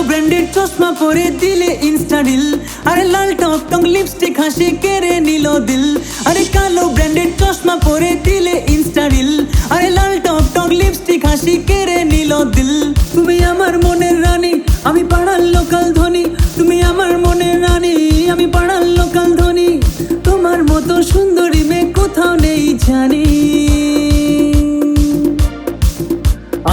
Branded চশমা পরে দিলে ইনস্টা রিল, আরে লাল টক টক লিপস্টিক হাসি কেড়ে নিল দিল। আরে কালো ব্র্যান্ডেড চশমা পরে দিলে ইনস্টা রিল, আরে লাল টক টক লিপস্টিক হাসি কেড়ে নিল দিল। তুমি আমার মনের রানী, আমি পাড়ার লোকাল ধনী। তুমি আমার মনের রানী, আমি পাড়ার লোকাল ধনী। তোমার মতো সুন্দরী মেয়ে কোথাও নেই জানি।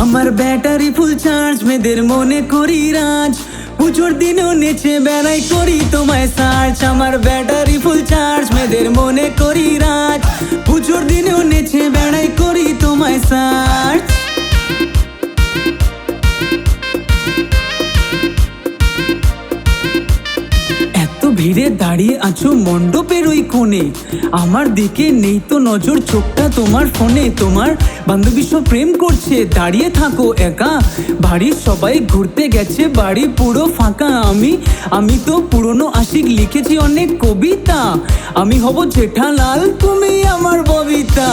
আমার ব্যাটারি ফুল চার্জ, মেয়েদের মনে করি রাজ। পুজোর দিনেও নেচে বেড়াই করি তোমায় সার্চ। আমার ব্যাটারি ফুল চার্জ, মেয়েদের মনে করি রাজ। পুজোর দিনেও নেচে বেড়াই করি তোমায় সার্চ। ভিড়ে দাঁড়িয়ে আছো মণ্ডপের ওই কোণে, আমার দিকে নেই তো নজর, চোখটা তোমার ফোনে। তোমার বান্ধবী সব প্রেম করছে, দাঁড়িয়ে থাকো একা। বাড়ির সবাই ঘুরতে গেছে, বাড়ি পুরো ফাঁকা। আমি তো পুরনো আশিক, লিখেছি অনেক কবিতা। আমি হব জেঠালাল, তুমি আমার ববিতা।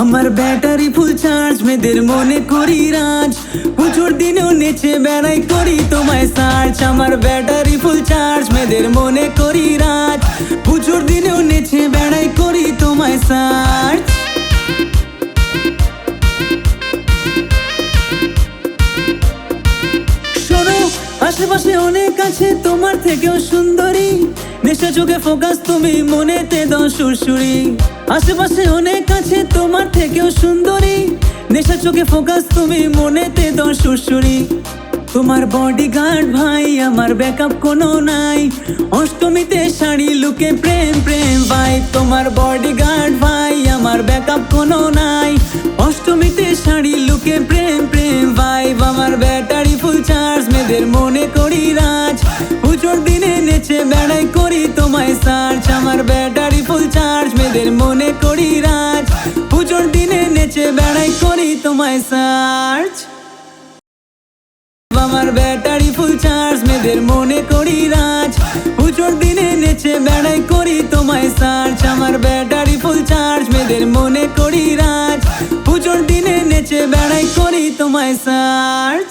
আমার ব্যাটারি ফুল চার্জ, মেয়েদের মনে করি রাজ। পুজোর দিনেও নেচে বেড়াই করি তোমায় সার্চ। আমার ব্যাটারি ফুল চার্জ, মেয়েদের মনে করি রাজ। পুজোর দিনেও নেচে বেড়াই করি তোমায় সার্চ। শোনো, আশেপাশে অনেক আছে তোমার থেকেও সুন্দরী। নেশা চোখে ফোকাস, তুমি মনেতে দাও সুরসুরি। আশেপাশে অনেক আছে তোমার থেকেও সুন্দরী। নেশা চোখে ফোকাস, তুমি মনেতে দাও সুরসুরি। তোমার বডিগার্ড ভাই, আমার ব্যাকআপ কোনো নাই। অষ্টমীতে শাড়ি লুকে প্রেম প্রেম ভাই। তোমার বডিগার্ড ভাই, আমার ব্যাকআপ কোনো নাই। অষ্টমীতে শাড়ি লুকে প্রেম প্রেম ভাই। আমার ব্যাটারি ফুল চার্জ, মেয়েদের মনে করি রাজ। পুজোর দিনে নেচে বেড়াই করি তোমায় সার্চ। আমার ব্যাটারি ফুল চার্জ, মেয়েদের মনে করি রাজ। পুজোর দিনে নেচে বেড়াই করি তোমায় সার্চ। আমার ব্যাটারি ফুল চার্জ, মেয়েদের মনে করি রাজ। পুজোর দিনে নেচে বেড়াই করি তোমায় সার্চ। আমার ব্যাটারি ফুল চার্জ, মেয়েদের মনে করি রাজ। পুজোর দিনে নেচে বেড়াই করি তোমায় সার্চ।